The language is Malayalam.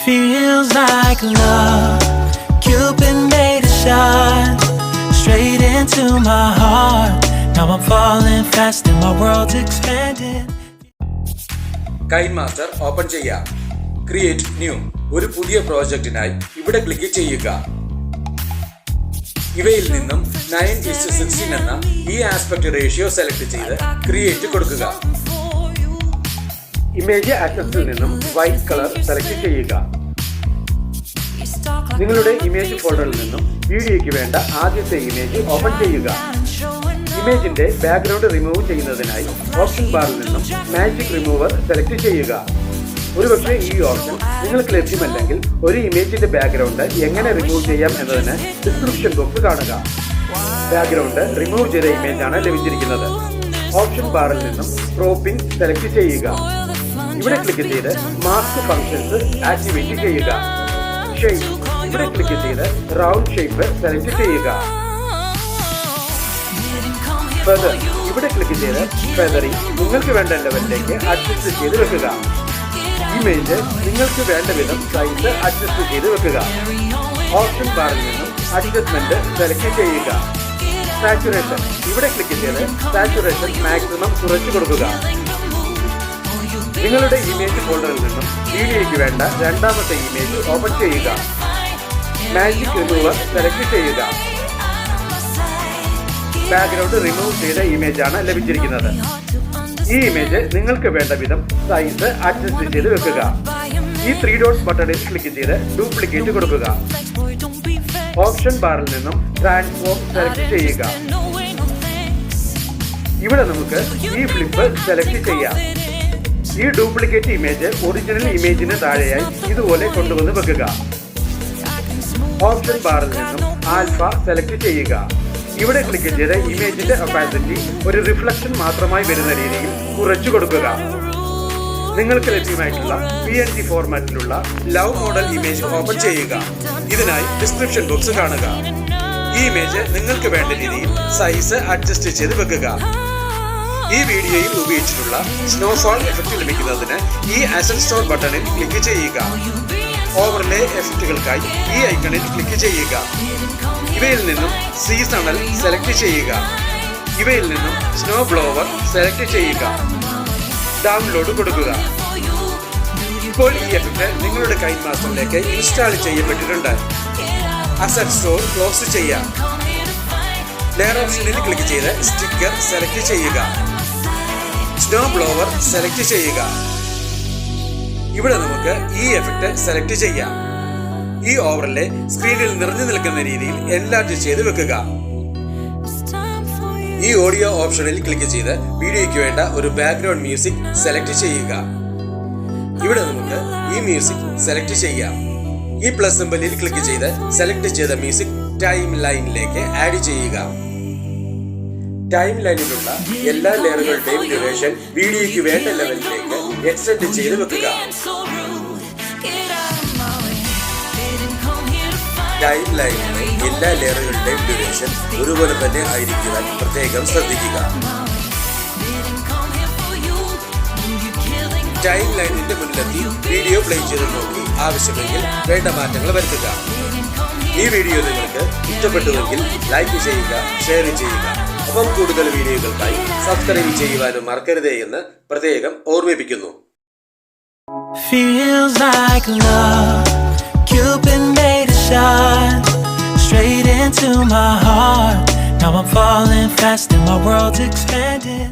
Feels like love. Cupid made a shot straight into my heart. Now I'm falling fast and my world's expanding. KineMaster open ചെയ്യാം. Create new. ഒരു പുതിയ പ്രോജക്റ്റിനായി ഇവിടെ ക്ലിക്ക് ചെയ്യുക. ഇവയിൽ നിന്നും 9:16 എന്ന ഈ ആസ്പെക്ട് റേഷ്യോ സെലക്ട് ചെയ്ത് ക്രിയേറ്റ് കൊടുക്കുക. ഇമേജ് ആക്സസിൽ നിന്നും വൈറ്റ് കളർ സെലക്ട് ചെയ്യുക. നിങ്ങളുടെ ഇമേജ് ഫോൾഡറിൽ നിന്നും വീഡിയോയ്ക്ക് വേണ്ട ആദ്യത്തെ ഇമേജ് ഓപ്പൺ ചെയ്യുക. ഇമേജിന്റെ ബാക്ക്ഗ്രൗണ്ട് റിമൂവ് ചെയ്യുന്നതിനായി ഓപ്ഷൻ ബാറിൽ നിന്നും മാജിക് റിമൂവർ സെലക്ട് ചെയ്യുക. ഒരുപക്ഷെ ഈ ഓപ്ഷൻ നിങ്ങൾക്ക് ലഭ്യമല്ലെങ്കിൽ ഒരു ഇമേജിന്റെ ബാക്ക്ഗ്രൗണ്ട് എങ്ങനെ റിമൂവ് ചെയ്യാം എന്നതിന് ഡിസ്ക്രിപ്ഷൻ ബോക്സ് കാണുക. ബാക്ക്ഗ്രൗണ്ട് റിമൂവ് ചെയ്ത ഇമേജാണ് ലഭിച്ചിരിക്കുന്നത്. ഓപ്ഷൻ ബാറിൽ നിന്നും ക്രോപ്പിംഗ് സെലക്ട് ചെയ്യുക. ഇവിടെ ക്ലിക്ക് ചെയ്ത് മാസ്ക് ഫങ്ഷൻസ് ആക്ടിവേറ്റ് ചെയ്യുക. ഷേപ്പ് ഇവിടെ ക്ലിക്ക് ചെയ്ത് റൗണ്ട് ഷേപ്പ് സെലക്ട് ചെയ്യുക. ഫെദർ ഇവിടെ ക്ലിക്ക് ചെയ്ത് ഫെദറിംഗ് നിങ്ങൾക്ക് വേണ്ട ലെവലിലേക്ക് അഡ്ജസ്റ്റ് ചെയ്ത് വെക്കുക. ഇമേജ് നിങ്ങൾക്ക് വേണ്ട വിധം സൈസ് അഡ്ജസ്റ്റ് ചെയ്ത് വെക്കുക. ഓപ്ഷൻ ബാറിൽ നിന്നും അഡ്ജസ്റ്റ്മെന്റ് സെലക്ട് ചെയ്യുക. സാച്ചുറേഷൻ ഇവിടെ ക്ലിക്ക് ചെയ്ത് സാച്ചുറേഷൻ മാക്സിമം കുറച്ചു കൊടുക്കുക. നിങ്ങളുടെ ഇമേജ് ഫോൾഡറിൽ നിന്നും വീഡിയോയ്ക്ക് വേണ്ട രണ്ടാമത്തെ ഇമേജ് ഓപ്പൺ ചെയ്യുക. മാജിക് റിമൂവർ സെലക്ട് ചെയ്യുക. ബാക്ക്ഗ്രൗണ്ട് റിമൂവ് ചെയ്ത ഇമേജാണ് ലഭിച്ചിരിക്കുന്നത്. ഈ ഇമേജ് നിങ്ങൾക്ക് വേണ്ട വിധം സൈസ് അഡ്ജസ്റ്റ് ചെയ്ത് വെക്കുക. ഈ 3 ഡോട്ട്സ് ബട്ടണിൽ ക്ലിക്ക് ചെയ്ത് ഡ്യൂപ്ലിക്കേറ്റ് കൊടുക്കുക. ഓപ്ഷൻ ബാറിൽ നിന്നും ട്രാൻസ്ഫോം സെലക്ട് ചെയ്യുക. ഇവിടെ നമുക്ക് ഈ ഫ്ലിപ്പ് സെലക്ട് ചെയ്യാം. ഈ ഡ്യൂപ്ലിക്കേറ്റ് ഇമേജ് ഒറിജിനൽ ഇമേജിന് താഴെയായി ഇതുപോലെ കൊണ്ടുവന്ന് വെക്കുക. ഓപ്ഷൻ ബാറിൽ നിന്നും ആൽഫ സെലക്ട് ചെയ്യുക. ഇവിടെ ക്ലിക്ക് ചെയ്ത് ഇമേജിന്റെ ഒപ്പാസിറ്റി ഒരു റിഫ്ലക്ഷൻ മാത്രമായി വരുന്ന രീതിയിൽ കുറച്ചു കൊടുക്കുക. നിങ്ങൾക്ക് ലഭ്യമായിട്ടുള്ള PNG ഫോർമാറ്റിലുള്ള ലവ് മോഡൽ ഇമേജ് ഓപ്പൺ ചെയ്യുക. ഇതിനായി ഡിസ്ക്രിപ്ഷൻ ബോക്സ് കാണുക. ഈ ഇമേജ് നിങ്ങൾക്ക് വേണ്ട രീതിയിൽ സൈസ് അഡ്ജസ്റ്റ് ചെയ്ത് വെക്കുക. ഈ വീഡിയോയിൽ ഉപയോഗിച്ചിട്ടുള്ള സ്നോഫാൾ എഫക്റ്റ് ലഭിക്കുന്നതിന് ഈ അസറ്റ് സ്റ്റോർ ബട്ടണിൽ ക്ലിക്ക് ചെയ്യുക. ഓവർലേ എഫക്റ്റുകൾക്കായി ഈ ഐക്കണിൽ ക്ലിക്ക് ചെയ്യുക. ഇവയിൽ നിന്നും സീസണൽ സെലക്ട് ചെയ്യുക. ഇവയിൽ നിന്നും സ്നോ ബ്ലോവർ സെലക്ട് ചെയ്യുക. ഡൗൺലോഡ് കൊടുക്കുക. ഇപ്പോൾ ഈ എഫക്റ്റ് നിങ്ങളുടെ KineMasterലേക്ക് ഇൻസ്റ്റാൾ ചെയ്യപ്പെട്ടിട്ടുണ്ട്. അസറ്റ് സ്റ്റോർ ക്ലോസ് ചെയ്യാം. ലെയർ ഓപ്ഷനിൽ ക്ലിക്ക് ചെയ്ത് സ്റ്റിക്കർ സെലക്ട് ചെയ്യുക. സ്നോ ബ്ലോവർ സെലക്ട് ചെയ്യുക. ഇവിടെ നമുക്ക് ഈ എഫക്റ്റ് സെലക്ട് ചെയ്യാം. ഈ ഓവർലേ സ്ക്രീനിൽ നിറഞ്ഞു നിൽക്കുന്ന രീതിയിൽ എൻലാർജ് ചെയ്ത് വെക്കുക. ഈ ഓഡിയോ ഓപ്ഷനിൽ ക്ലിക്ക് ചെയ്ത് വീഡിയോയ്ക്ക് വേണ്ട ഒരു ബാക്ക്ഗ്രൗണ്ട് മ്യൂസിക് സെലക്ട് ചെയ്യുക. ഇവിടെ നമുക്ക് ഈ മ്യൂസിക് സെലക്ട് ചെയ്യാം. ഈ പ്ലസ് സിംബലിൽ ക്ലിക്ക് ചെയ്ത് സെലക്ട് ചെയ്ത മ്യൂസിക് ടൈം ലൈനിലേക്ക് ആഡ് ചെയ്യുക. ടൈം ലൈനിലുള്ള എല്ലാ ലെയറുകളുടെയും ഡ്യൂറേഷൻ വീഡിയോയ്ക്ക് വേണ്ട ലെവലിലേക്ക് എക്സ്റ്റെൻഡ് ചെയ്ത് വെക്കുക. ടൈം ലൈനിലെ എല്ലാ ലെയറുകളുടെയും ഡ്യൂറേഷൻ ഒരുപോലെ തന്നെ ആയിരിക്കുവാൻ പ്രത്യേകം ശ്രദ്ധിക്കുക. ടൈം ലൈനിന്റെ മുന്നിലെത്തി വീഡിയോ പ്ലേ ചെയ്ത് നോക്കി ആവശ്യമെങ്കിൽ വേണ്ട മാറ്റങ്ങൾ വരുത്തുക. ഈ വീഡിയോ നിങ്ങൾക്ക് ഇഷ്ടപ്പെട്ടുവെങ്കിൽ ലൈക്ക് ചെയ്യുക, ഷെയർ ചെയ്യുക. ഒപ്പം കൂടുതൽ വീഡിയോകൾക്കായി സബ്സ്ക്രൈബ് ചെയ്യുവാനും മറക്കരുതേ എന്ന് പ്രത്യേകം ഓർമ്മിപ്പിക്കുന്നു. Feels like love. Cupid made a shot straight into my heart. Now I'm falling fast and my world's expanding.